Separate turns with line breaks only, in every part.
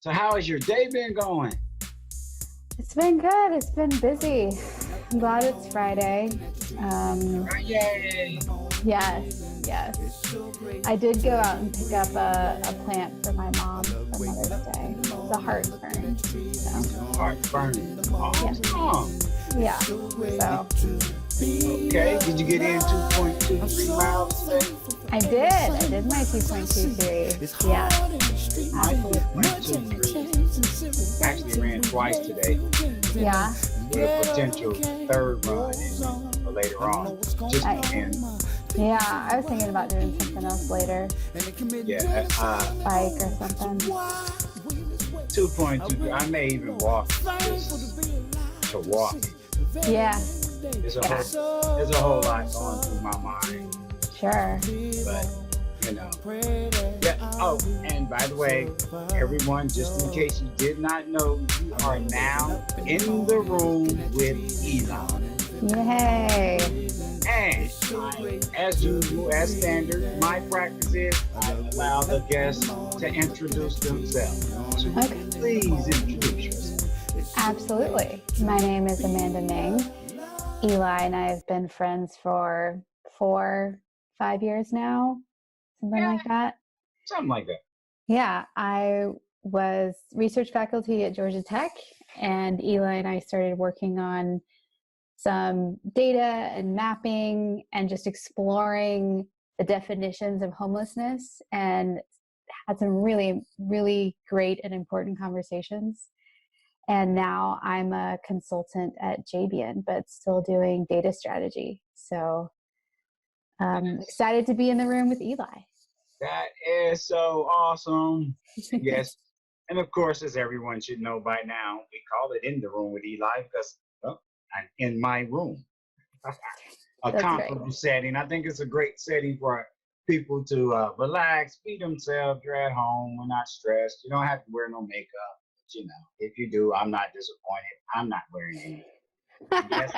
So how has your day been going?
It's been good. It's been busy. I'm glad it's Friday.
Yay!
Yes. I did go out and pick up a plant for my mom for Mother's Day. It's a heartburn. So,
Heartburn.
yeah.
Awesome.
Yeah. So,
Okay. Did you get in 2.23 miles today?
I did. I did my 2.23. Yeah.
I
Absolutely.
2.23. Actually ran twice today
Yeah.
with a potential third run for later on. Just depends.
Yeah. I was thinking about doing something else later,
Yeah.
bike or something.
2.2. I may even walk just to walk.
Yeah.
There's a whole lot going through my mind,
Sure.
but you know. Yeah. Oh, and by the way, everyone, just in case you did not know, you are now in the room with Eli.
Yay.
And as usual, as standard, my practice is I allow the guests to introduce themselves. So
Okay.
please introduce yourself.
Absolutely. My name is Amanda Ming. Eli and I have been friends for 5 years now, something
Yeah,
like that.
something like that.
Yeah, I was research faculty at Georgia Tech, and Eli and I started working on some data and mapping and just exploring the definitions of homelessness and had some really, really great and important conversations. And now I'm a consultant at JBN, but still doing data strategy. So excited to be in the room with Eli.
That is so awesome. Yes. And of course, as everyone should know by now, we call it In the Room with Eli because, well, I'm in my room. A
That's right.
comfortable setting. I think it's a great setting for people to relax, be themselves. You're at home. We're not stressed. You don't have to wear no makeup. But, if you do, I'm not disappointed. I'm not wearing any. Yes,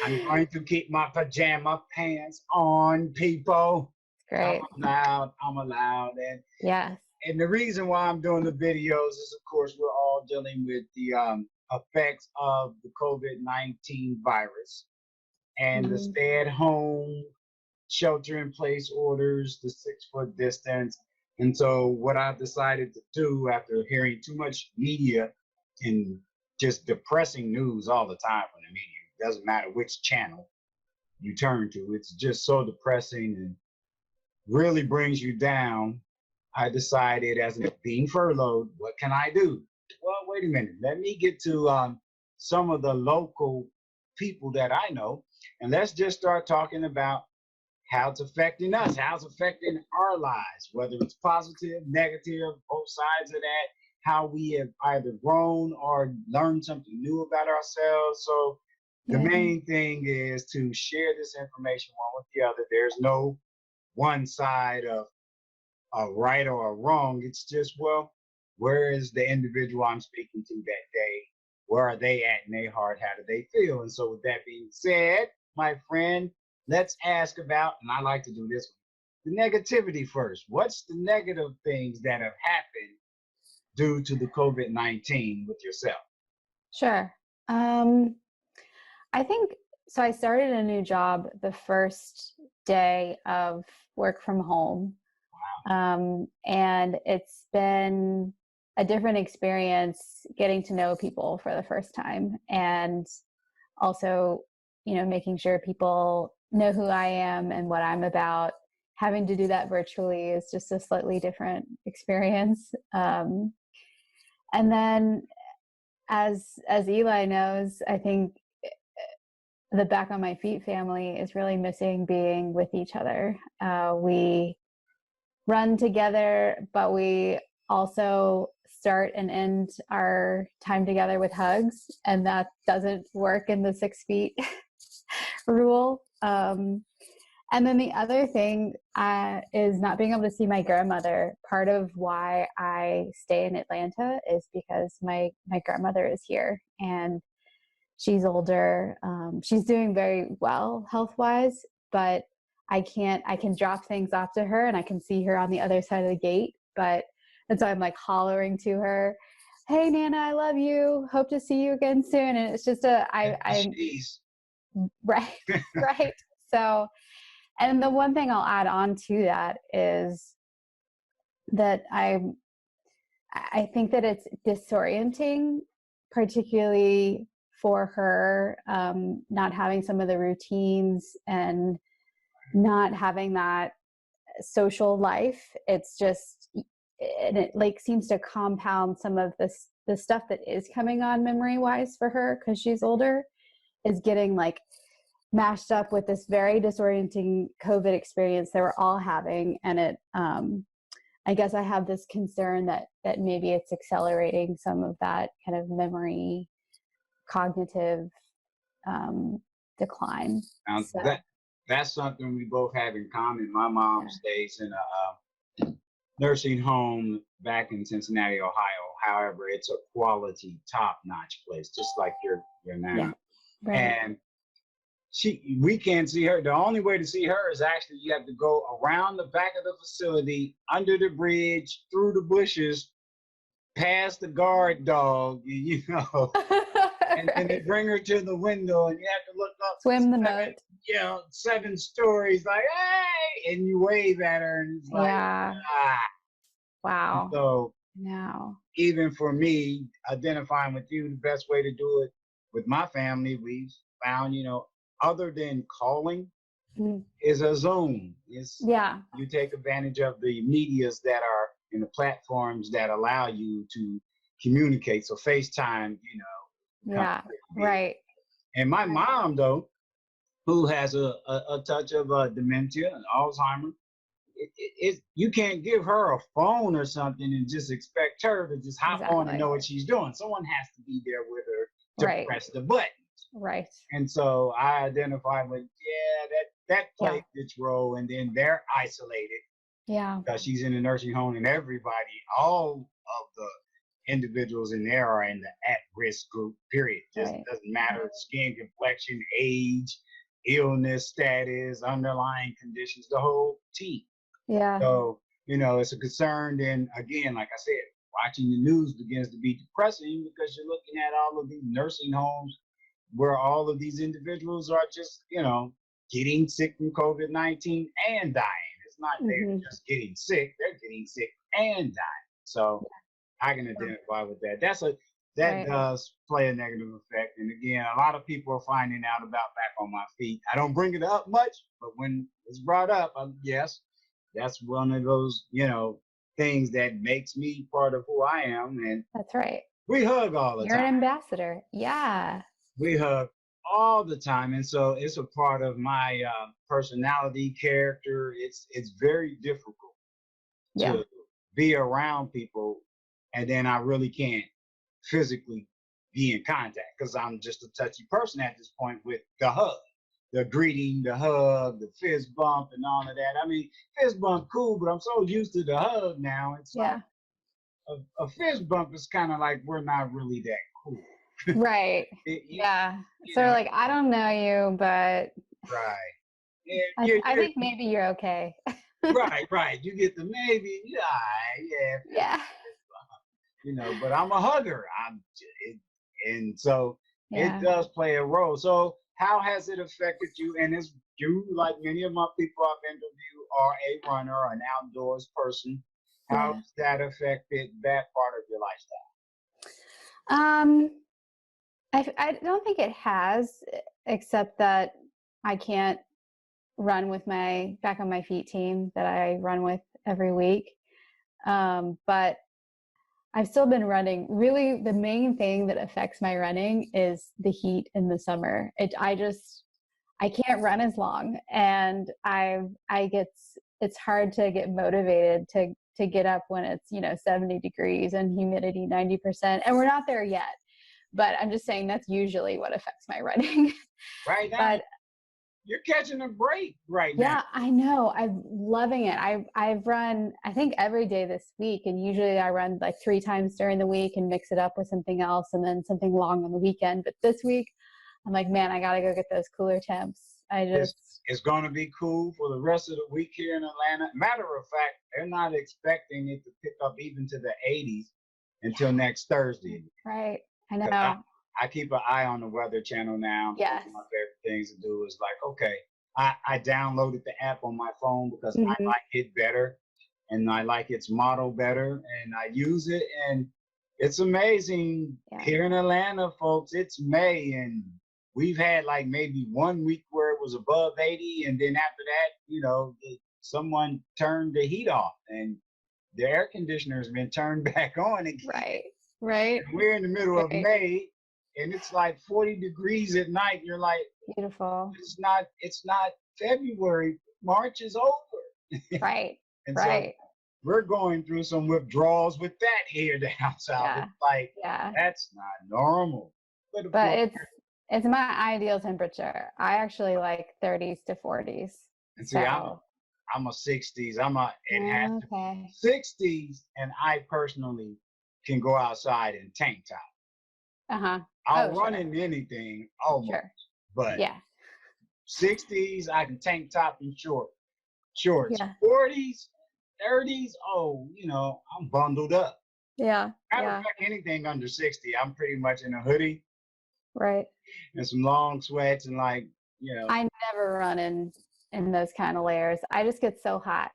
I'm going to keep my pajama pants on, people.
Great.
I'm allowed.
Yes.
And the reason why I'm doing the videos is, of course, we're all dealing with the effects of the COVID-19 virus and the
Mhm.
stay at home, shelter in place orders, the 6 foot distance. And so, what I've decided to do after hearing too much media and just depressing news all the time from the media, it doesn't matter which channel you turn to, it's just so depressing and really brings you down. I decided, as being furloughed, what can I do? Well, wait a minute. Let me get to some of the local people that I know, and let's just start talking about how it's affecting us, how it's affecting our lives, whether it's positive, negative, both sides of that, how we have either grown or learned something new about ourselves. So the
Yeah.
main thing is to share this information one with the other. There's no one side of a right or a wrong. It's just, well, where is the individual I'm speaking to that day? Where are they at in their heart? How do they feel? And so, with that being said, my friend, let's ask about, and I like to do this one, the negativity first. What's the negative things that have happened due to the COVID-19 with yourself?
Sure. I think so. I started a new job the first day of work from home. And it's been a different experience getting to know people for the first time. And also, making sure people know who I am and what I'm about. Having to do that virtually is just a slightly different experience. And then as Eli knows, I think the Back on My Feet family is really missing being with each other. We run together, but we also start and end our time together with hugs, and that doesn't work in the 6 feet rule. And then the other thing is not being able to see my grandmother. Part of why I stay in Atlanta is because my grandmother is here, and she's older. She's doing very well health-wise, but I can drop things off to her and I can see her on the other side of the gate, but And so I'm like hollering to her, "Hey Nana, I love you. Hope to see you again soon." And it's just I'm
Jeez.
right, right. So, and the one thing I'll add on to that is that I think that it's disorienting, particularly for her, not having some of the routines and not having that social life. It's just, and it like seems to compound some of the stuff that is coming on memory wise for her because she's older, is getting like mashed up with this very disorienting COVID experience that we're all having. And it, I guess I have this concern that maybe it's accelerating some of that kind of memory, cognitive decline.
Now
So,
that's something we both have in common. My mom
yeah.
stays in a nursing home back in Cincinnati, Ohio. However, it's a quality, top-notch place, just like your
Yeah.
nana.
Right.
And we can't see her. The only way to see her is actually you have to go around the back of the facility, under the bridge, through the bushes, past the guard dog, and then they
Right.
bring her to the window, and you have to look up
Swim the moat.
7 stories, like, hey, and you wave at her, and it's like,
Yeah.
ah.
Wow.
So
No.
even for me, identifying with you, the best way to do it with my family, we've found, other than calling,
Mm.
is a Zoom.
Yeah.
You take advantage of the medias that are in the platforms that allow you to communicate. So FaceTime,
Yeah. Right.
And my
Right.
mom, though, who has a touch of dementia and Alzheimer's, you can't give her a phone or something and just expect her to just hop on and
Exactly.
know what she's doing. Someone has to be there with her to
Right.
press the button.
Right.
And so I identify with, that
Yeah.
plays its role. And then they're isolated
Yeah.
because she's in a nursing home, and all of the individuals in there are in the at-risk group, period. Just
Right.
doesn't matter skin complexion, age, illness status, underlying conditions, the whole team.
Yeah.
So, it's a concern. Then again, like I said, watching the news begins to be depressing because you're looking at all of these nursing homes where all of these individuals are just, getting sick from COVID-19 and dying. It's not they're just getting sick, they're getting sick and dying. So I can identify with that. That
Right.
does play a negative effect. And again, a lot of people are finding out about Back on My Feet. I don't bring it up much, but when it's brought up, yes, that's one of those, things that makes me part of who I am. And
That's right.
we hug all the
You're an
time.
ambassador. Yeah.
We hug all the time, and so it's a part of my personality, character. It's very difficult
Yeah.
to be around people, and then I really can't physically be in contact because I'm just a touchy person at this point with the hug, the greeting, the hug, the fist bump, and all of that. I mean, fist bump, cool, but I'm so used to the hug now. It's
Yeah.
like a fist bump is kind of like we're not really that cool.
Right. Yeah. So like, I don't know you, but
right.
I think maybe you're okay.
Right. You get the maybe,
Yeah.
But I'm a hugger. And so it does play a role. So how has it affected you? And it's you, like many of my people I've interviewed, are a runner, an outdoors person. How has that affected that part of your lifestyle?
I don't think it has, except that I can't run with my Back on My Feet team that I run with every week. But I've still been running. Really, the main thing that affects my running is the heat in the summer. I can't run as long, and it's hard to get motivated to get up when it's 70 degrees and humidity 90%, and we're not there yet. But I'm just saying that's usually what affects my running.
Right now,
but
you're catching a break right now.
Yeah, I know. I'm loving it. I've run, I think, every day this week, and usually I run like 3 times during the week and mix it up with something else and then something long on the weekend. But this week, I'm like, man, I got to go get those cooler temps I
It's,
just,
it's going to be cool for the rest of the week here in Atlanta. Matter of fact, they're not expecting it to pick up even to the 80s until next Thursday.
right. I
Because
know.
I keep an eye on the Weather Channel now. One
Yes.
of my favorite things to do is like, okay, I downloaded the app on my phone because I
Mhm.
like it better and I like its model better and I use it and it's amazing
Yeah.
here in Atlanta, folks. It's May and we've had like maybe 1 week where it was above 80 and then after that, someone turned the heat off and the air conditioner's been turned back on again.
Right. Right.
We're in the middle of
Right.
May and it's like 40 degrees at night. You're like,
Beautiful.
it's not February. March is over.
Right.
And so
Right.
we're going through some withdrawals with that here down south.
Yeah.
It's like
Yeah.
that's not normal. But of
But
course,
it's my ideal temperature. I actually like 30s to 40s.
and see, I'm a 60s. It has to
Okay.
be 60s, and I personally can go outside in tank top.
Uh-huh.
I'll
Oh,
run
sure.
in anything almost,
Sure.
but
Yeah.
60s I can tank top and shorts.
Yeah.
40s, 30s, I'm bundled up.
Yeah.
Matter of
Yeah.
fact, anything under 60, I'm pretty much in a hoodie
Right.
and some long sweats and
I never run in those kind of layers. I just get so hot.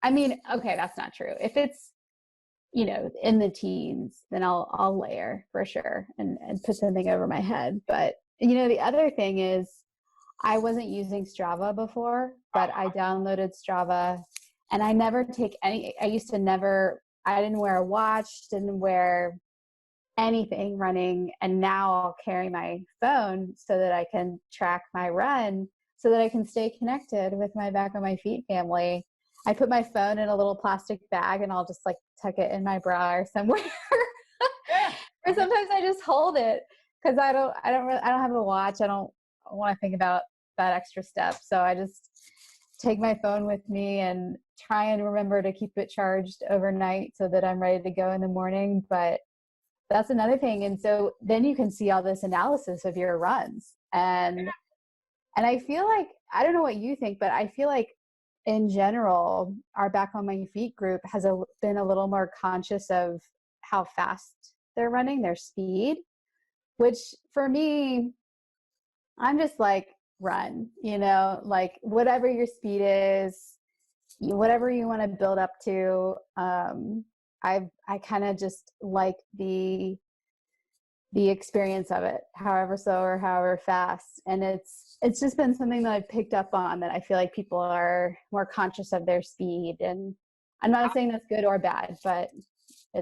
I mean, okay, that's not true. If it's, in the teens, then I'll layer for sure and put something over my head. But the other thing is I wasn't using Strava before, but I downloaded Strava and I never take any, I didn't wear a watch, didn't wear anything running. And now I'll carry my phone so that I can track my run so that I can stay connected with my Back on My Feet family. I put my phone in a little plastic bag and I'll just like tuck it in my bra or somewhere.
yeah.
Or sometimes I just hold it because I don't have a watch. I don't want to think about that extra step. So I just take my phone with me and try and remember to keep it charged overnight so that I'm ready to go in the morning. But that's another thing. And so then you can see all this analysis of your runs. And I feel like, I don't know what you think, but I feel like in general, our Back on My Feet group has been a little more conscious of how fast they're running, their speed, which for me, I'm just like, run, like whatever your speed is, whatever you want to build up to. I kind of just like the experience of it, however slow or however fast. And it's just been something that I've picked up on, that I feel like people are more conscious of their speed. And I'm not saying that's good or bad, but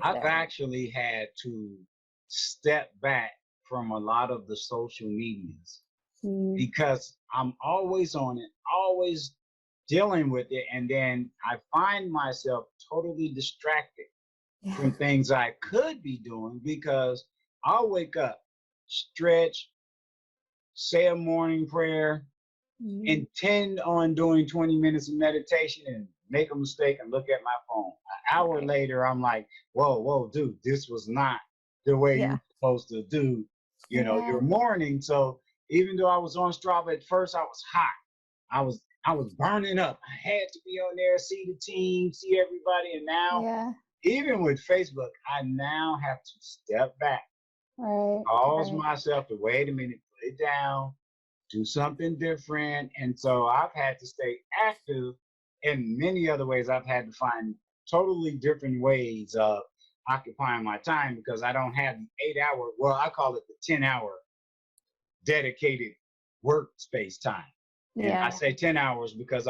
I've actually had to step back from a lot of the social medias because I'm always on it, always dealing with it. And then I find myself totally distracted from things I could be doing because I'll wake up, stretch, say a morning prayer, intend on doing 20 minutes of meditation and make a mistake and look at my phone. An hour later, I'm like, whoa, dude, this was not the way you're supposed to do, your morning. So even though I was on Strava at first, I was hot. I was burning up. I had to be on there, see the team, see everybody. And now, even with Facebook, I now have to step back, pause myself to wait a minute, put it down, do something different. And so I've had to stay active in many other ways. I've had to find totally different ways of occupying my time because I don't have the 8 hour, well, I call it the 10-hour dedicated workspace time. And I say 10 hours because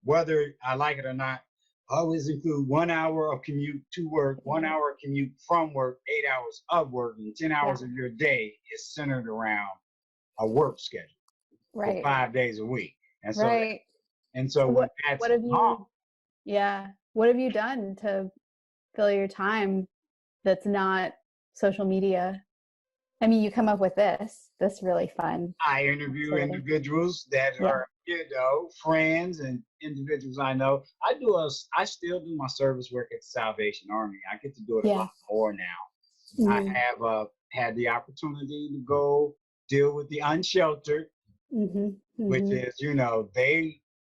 whether I like it or not, I always include 1 hour of commute to work, 1 hour commute from work, 8 hours of work, and 10 hours of your day is centered around a work schedule for 5 days a week. And so, when that's
what have you, what have you done to fill your time that's not social media? I mean, you come up with this really fun.
I interview individuals that are, friends and individuals I know. I still do my service work at the Salvation Army. I get to do it a lot more now. I have had the opportunity to go deal with the unsheltered. which
Hmm.
is,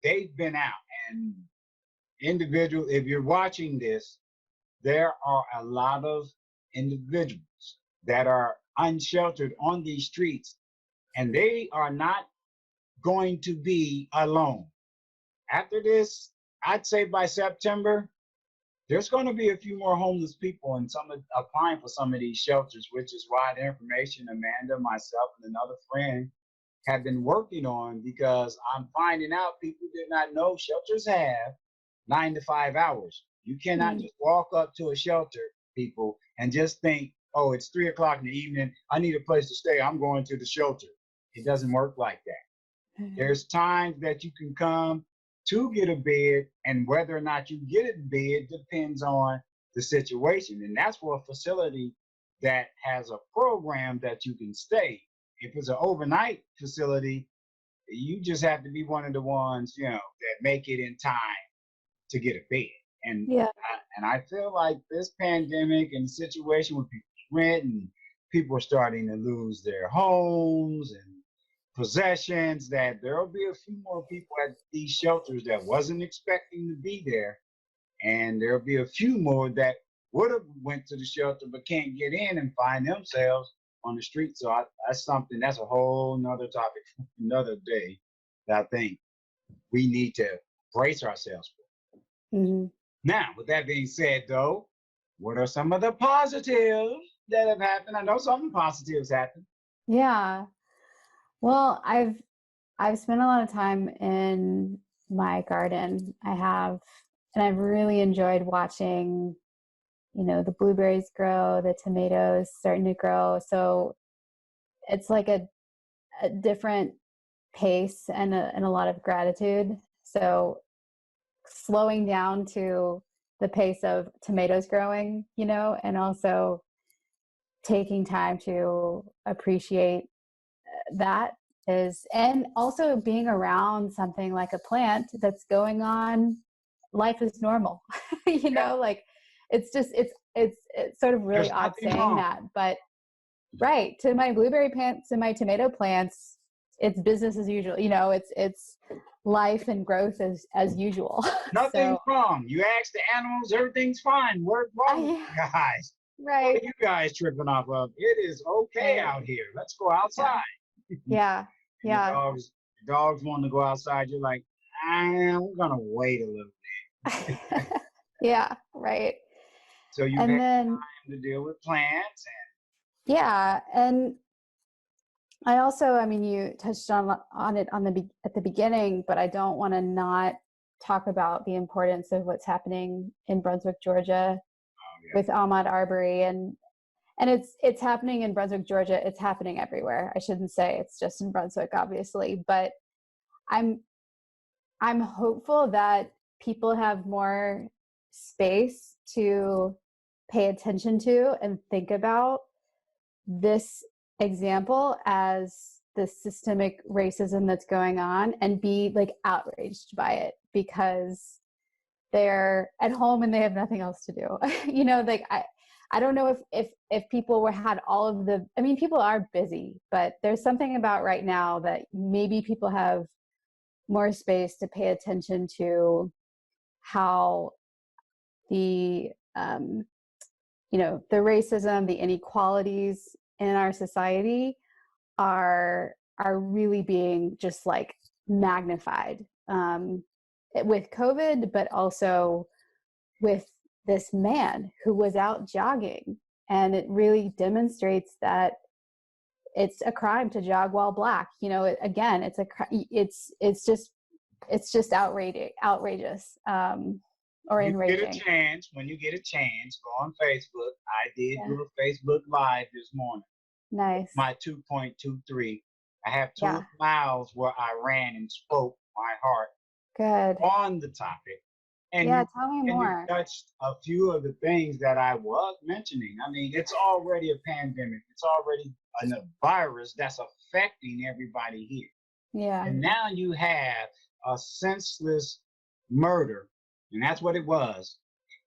they've been out. And individual, if you're watching this, there are a lot of individuals that are unsheltered on these streets, and they are not going to be alone. After this, I'd say by September, there's going to be a few more homeless people and some applying for some of these shelters, which is why the information Amanda, myself, and another friend have been working on, because I'm finding out people did not know shelters have 9 to 5 hours. You cannot just walk up to a shelter, people, and just think, oh, it's 3 o'clock in the evening. I need a place to stay. I'm going to the shelter. It doesn't work like that. There's times that you can come to get a bed, and whether or not you get a bed depends on the situation. And that's for a facility that has a program that you can stay. If it's an overnight facility, you just have to be one of the ones, that make it in time to get a bed. And
Yeah.
I feel like this pandemic and the situation with people's rent, and people are starting to lose their homes and possessions, that there'll be a few more people at these shelters that wasn't expecting to be there, and there'll be a few more that would have went to the shelter but can't get in and find themselves on the street. So that's a whole nother topic for another day that I think we need to brace ourselves for.
Hmm.
Now, with that being said, though, what are some of the positives that have happened? I know some positives happened.
Yeah. Well, I've spent a lot of time in my garden. I have, and I've really enjoyed watching, the blueberries grow, the tomatoes starting to grow. So it's like a different pace and a lot of gratitude. So slowing down to the pace of tomatoes growing, and also taking time to appreciate that is, and also being around something like a plant that's going on, life is normal. Like it's sort of really
There's
odd
nothing
saying
wrong.
that, but right, to my blueberry plants and my tomato plants, it's business as usual. It's life and growth as usual.
Nothing's
So
wrong. You ask the animals, everything's fine. What's wrong with you guys? What
right,
are you guys tripping off of? It is okay
right,
out here. Let's go
yeah,
outside.
yeah,
And the
yeah.
dogs want to go outside. You're like, we're gonna wait a little.
Yeah, right.
So you've
And
had
then
time to deal with plants.
yeah, and I also, I mean, you touched on it at the beginning, but I don't want to not talk about the importance of what's happening in Brunswick, Georgia,
Yeah.
with Ahmaud Arbery, and it's happening in Brunswick, Georgia. It's happening everywhere. I shouldn't say it's just in Brunswick, obviously, but I'm I'm hopeful that people have more space to pay attention to and think about this example as the systemic racism that's going on, and be like outraged by it because they're at home and they have nothing else to do. Like I don't know if people had all of the, I mean, people are busy, but there's something about right now that maybe people have more space to pay attention to how the the racism, the inequalities in our society are really being just like magnified, with COVID, but also with this man who was out jogging. And it really demonstrates that it's a crime to jog while black. Again, it's just outrageous, or enraging.
When you get a chance, go on Facebook. I did
Yeah.
do a Facebook Live this morning.
Nice.
My 2.23. I have
Yeah.
2 miles where I ran and spoke my heart
Good.
on the topic. And
Yeah.
you
Tell me
and you
more.
touched a few of the things that I was mentioning. I mean, it's already a pandemic. It's already a virus that's affecting everybody here.
Yeah.
And now you have a senseless murder, and that's what it was.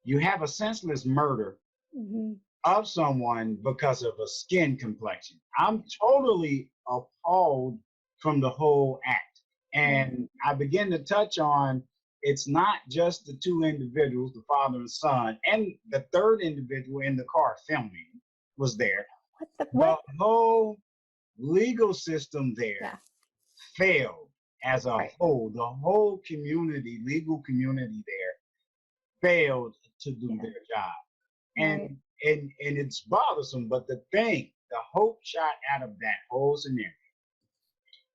You have a senseless murder
Mm-hmm.
of someone because of a skin complexion. I'm totally appalled from the whole act. And I begin to touch on it's not just the two individuals, the father and son, and the third individual in the car filming was there.
What?
The whole legal system there
Yeah.
failed as a whole. The whole community, legal community there, failed to do their job. And it's bothersome. But the hope shot out of that whole scenario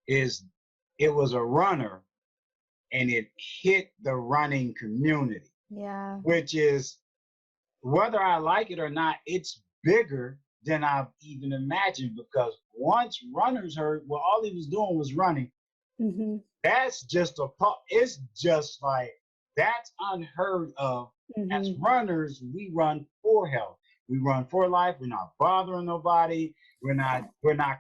is it was a runner and it hit the running community.
Yeah.
Which is, whether I like it or not, it's bigger than I've even imagined, because once runners heard, well, all he was doing was running.
Mm-hmm.
That's just it's just like, that's unheard of. Mm-hmm. As runners, we run for health. We run for life. We're not bothering nobody. We're not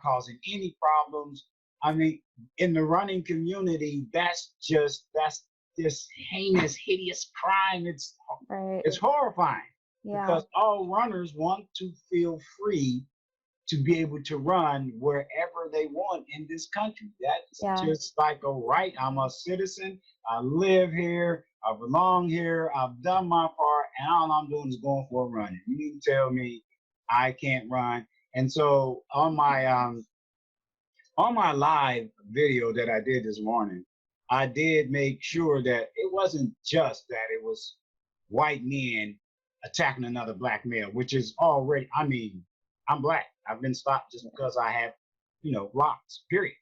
causing any problems. I mean, in the running community, that's this heinous, hideous crime. It's horrifying. Yeah. Because all runners want to feel free to be able to run wherever they want in this country. That's just like a right. I'm a citizen. I live here. I belong here. I've done my part, and all I'm doing is going for a run. You need to tell me I can't run. And so on my live video that I did this morning, I did make sure that it wasn't just that it was white men attacking another black male, which is already, I mean, I'm black. I've been stopped just because I have, locks, period.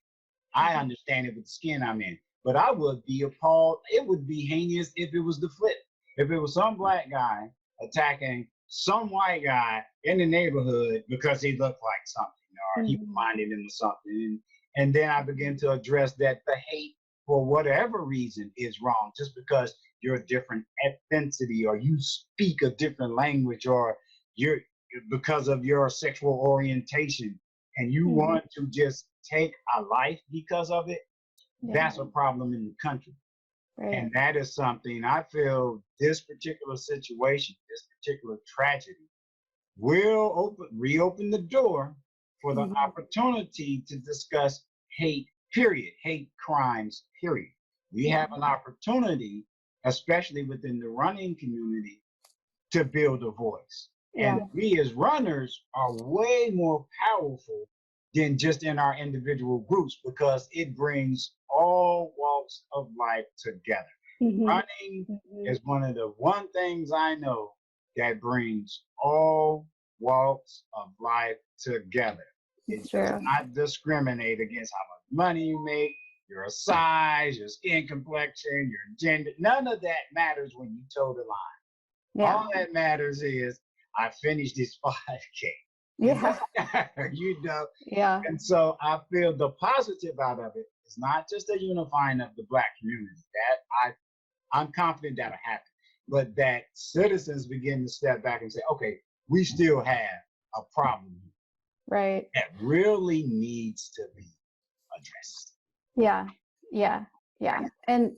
I understand it with the skin I'm in, but I would be appalled. It would be heinous if it was the flip. If it was some black guy attacking some white guy in the neighborhood because he looked like something, or he reminded him of something. And then I begin to address that the hate, for whatever reason, is wrong, just because you're a different ethnicity, or you speak a different language, or you're because of your sexual orientation, and you want to just take a life because of it. That's a problem in the country. Right. And that is something I feel this particular situation, this particular tragedy, will reopen the door for the opportunity to discuss hate, period, hate crimes, period. We have an opportunity, especially within the running community, to build a voice. And we as runners are way more powerful than just in our individual groups, because it brings all walks of life together. Running is one of the things I know that brings all walks of life together. It does not discriminate against how much money you make, your size, your skin complexion, your gender. None of that matters when you toe the line. Yeah. All that matters is I finished this 5K. Yeah. Yeah. And so I feel the positive out of it is not just the unifying of the Black community. That I'm confident that'll happen, but that citizens begin to step back and say, okay, we still have a problem here. Right. That really needs to be addressed.
Yeah. Yeah. Yeah. And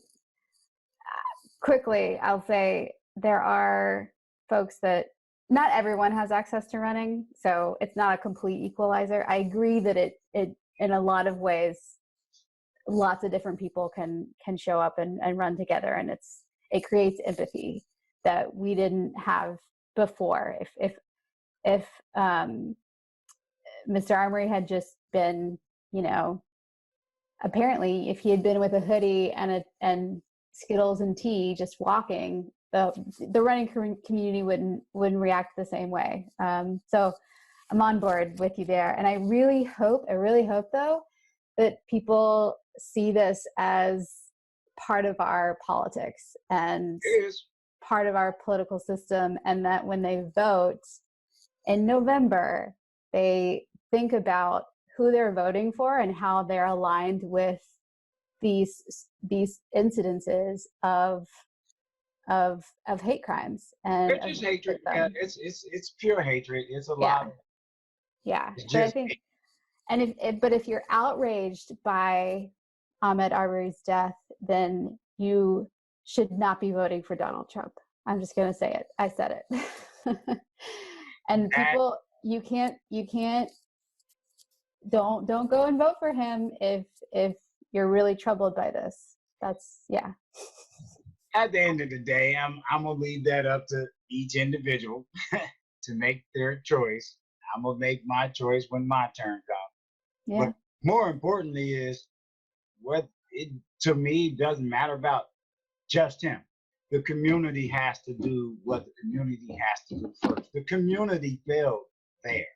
quickly, I'll say there are folks that not everyone has access to running, so it's not a complete equalizer. I agree that it in a lot of ways, lots of different people can show up and run together, and it creates empathy that we didn't have before. If Mr. Armory had just been, apparently if he had been with a hoodie and Skittles and tea just walking, the running community wouldn't react the same way. So I'm on board with you there. And I really hope though, that people see this as part of our politics and part of our political system, and that when they vote in November, they think about who they're voting for and how they're aligned with these incidences of hate crimes. And
it's just hatred. Yeah, it's pure hatred. It's a lot.
Yeah, but I think, and if you're outraged by Ahmaud Arbery's death, then you should not be voting for Donald Trump. I'm just going to say it. I said it. And people, you can't. Don't go and vote for him if you're really troubled by this. That's, yeah.
At the end of the day, I'm gonna leave that up to each individual to make their choice. I'm gonna make my choice when my turn comes.
Yeah.
But more importantly is what it to me doesn't matter about just him. The community has to do what the community has to do first. The community failed there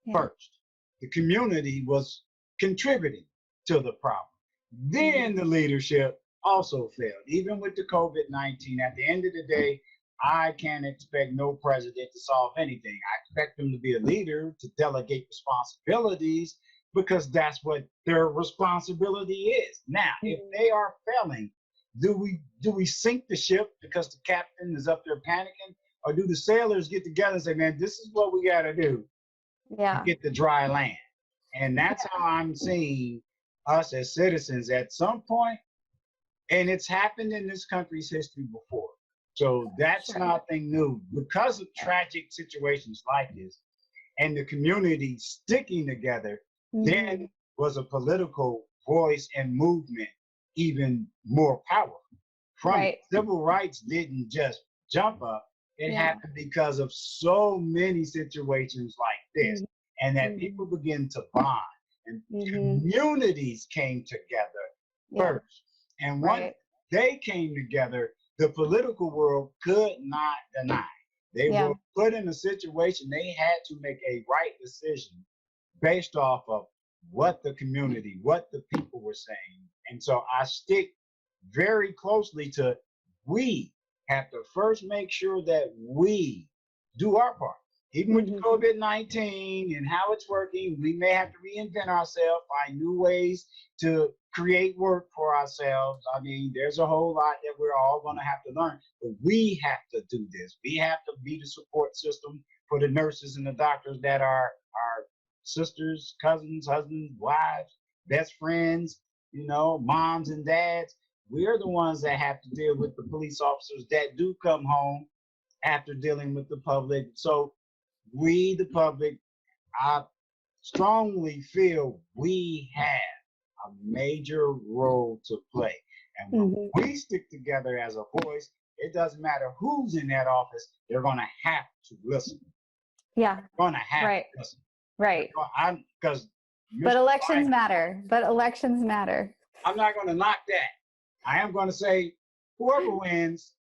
Yeah.
first. The community was contributing to the problem. Then the leadership also failed. Even with the COVID-19, at the end of the day, I can't expect no president to solve anything. I expect them to be a leader, to delegate responsibilities, because that's what their responsibility is. Now, if they are failing, do we sink the ship because the captain is up there panicking, or do the sailors get together and say, "Man, this is what we got to do to
Yeah.
get the dry land"? And that's how I'm seeing us as citizens at some point, and it's happened in this country's history before. So that's
Sure.
nothing new. Because of tragic situations like this and the community sticking together, then was a political voice and movement even more powerful. From
Right.
civil rights didn't just jump up, it
Yeah.
happened because of so many situations like this, and that people begin to bond and communities came together
Yeah.
first. And once
Right.
they came together, the political world could not deny. They
Yeah.
were put in a situation they had to make a right decision based off of what the community, what the people were saying. And so I stick very closely to we have to first make sure that we do our part. Even with COVID-19 and how it's working, we may have to reinvent ourselves, find new ways to create work for ourselves. I mean, there's a whole lot that we're all going to have to learn, but we have to do this. We have to be the support system for the nurses and the doctors that are our sisters, cousins, husbands, wives, best friends, moms and dads. We're the ones that have to deal with the police officers that do come home after dealing with the public. So we, the public, I strongly feel we have a major role to play. And when we stick together as a voice, it doesn't matter who's in that office, they're going to have to listen.
Yeah.
They're going to have
Right.
to listen.
Right.
Because
But elections matter. But elections matter.
I'm not going to knock that. I am going to say whoever wins,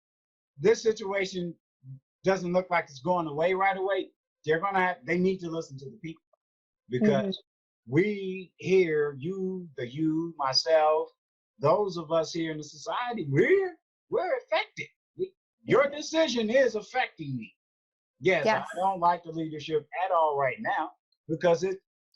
this situation doesn't look like it's going away right away. They need to listen to the people, because we here, you, myself, those of us here in the society, we're affected. Your decision is affecting me. Yes, I don't like the leadership at all right now, because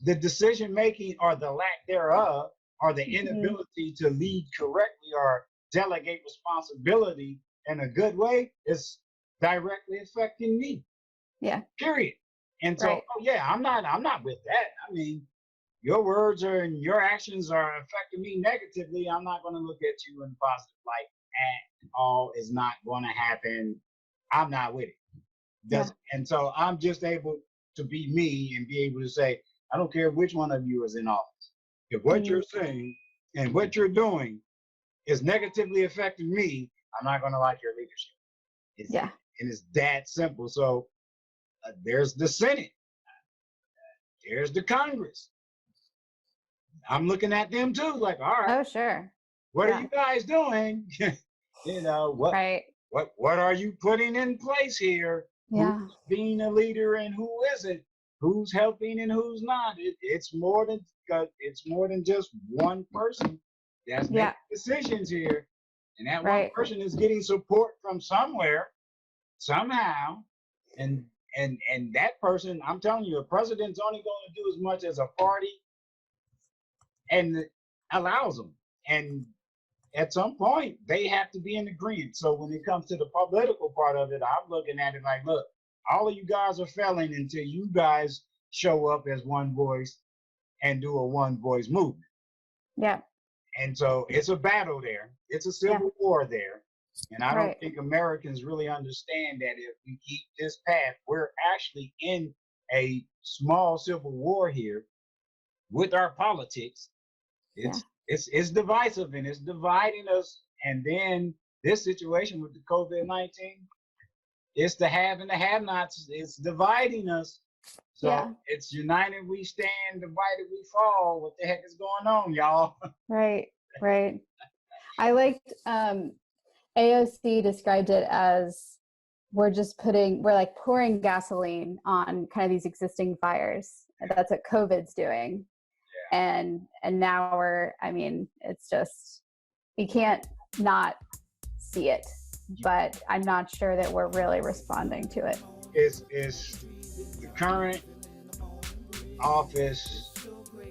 the decision making or the lack thereof, or the inability to lead correctly or delegate responsibility in a good way, is directly affecting me.
Yeah.
Period. And so, I'm not with that. I mean, your words and your actions are affecting me negatively. I'm not going to look at you in a positive light at all. It's not going to happen. I'm not with it. And so I'm just able to be me and be able to say, I don't care which one of you is in office. If what you're saying and what you're doing is negatively affecting me, I'm not going to like your leadership. And it's that simple. So there's the Senate. There's the Congress. I'm looking at them too, like, all right.
Oh, sure.
What are you guys doing? What are you putting in place here?
Yeah.
Who's being a leader and who isn't? Who's helping and who's not? It's more than just one person that's making decisions here, and that one person is getting support from somewhere, somehow, and that person, I'm telling you, a president's only going to do as much as a party and allows them, and at some point they have to be in agreement. So when it comes to the political part of it, I'm looking at it like, look, all of you guys are failing until you guys show up as one voice and do a one voice movement.
Yeah.
And so it's a battle there. It's a civil war there. And I don't think Americans really understand that if we keep this path, we're actually in a small civil war here with our politics. It's it's divisive and it's dividing us. And then this situation with the COVID-19, it's the have and the have-nots. It's dividing us. So
Yeah.
it's united we stand, divided we fall. What the heck is going on, y'all?
Right, right. I liked AOC described it as we're like pouring gasoline on kind of these existing fires. That's what COVID's doing.
Yeah.
And now it's just, you can't not see it, but I'm not sure that we're really responding to it.
Is the current office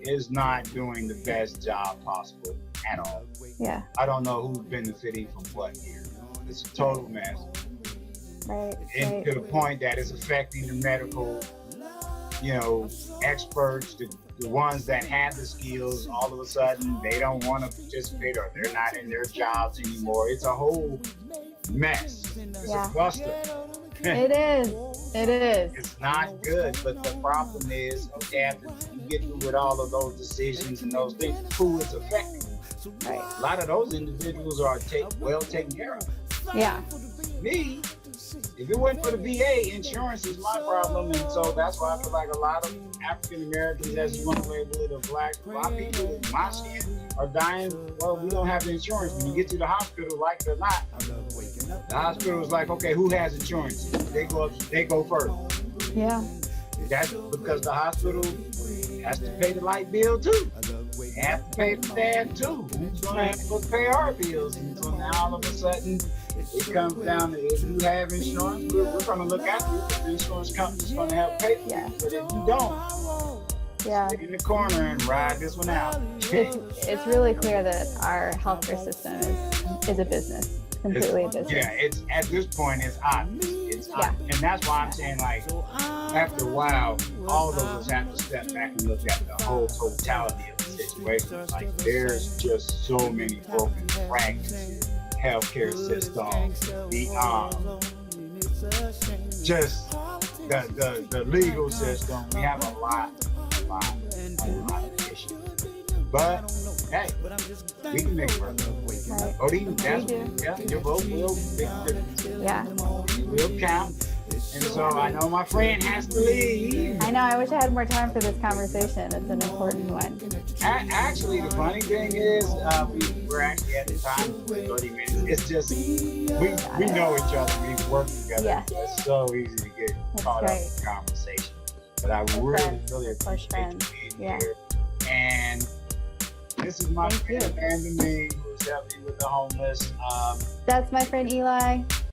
is not doing the best job possible at all.
Yeah.
I don't know who's benefiting from what here. It's a total mess.
Right.
And to the point that it's affecting the medical, experts, the ones that have the skills, all of a sudden they don't want to participate or they're not in their jobs anymore. It's a whole mess. It's a cluster.
It is.
It's not good, but the problem is, okay, after you get through with all of those decisions and those things, who is affected?
Right.
A lot of those individuals are well taken care of.
Yeah.
Me, if it wasn't for the VA, insurance is my problem, and so that's why I feel like a lot of African Americans, as you want to label it, or black people in my skin are dying. Well, we don't have the insurance. When you get to the hospital, like it or not, the hospital is like, okay, who has insurance? They go first.
Yeah.
That's because the hospital has to pay the light bill too. They have to pay the staff too. Who's going to have to pay our bills? And so now all of a sudden, it comes down to if you have insurance, we're going to look after you. The insurance company's going to help pay for you. But if you don't, sit in the corner and ride this one out.
It's really clear that our healthcare system is a business. Completely a business.
Yeah, it's at this point it's obvious. It's obvious. And that's why I'm saying, like, after a while, all of us have to step back and look at the whole totality of the situation. Like, there's just so many broken fragments. Healthcare system, just the legal system. We have a lot of issues. But hey, we can make it work.
Right.
Your vote will make a difference.
Yeah.
It will count. And so I know my friend has to leave.
I know. I wish I had more time for this conversation. It's an important one.
Actually, the funny thing is, we're actually at the time for 30 minutes. It's just, we know each other. We've worked together.
Yeah.
It's so easy to get caught up in conversation. But I really appreciate you being here. And this is my friend Amanda Mee, who's helping me with the homeless.
That's my friend Eli.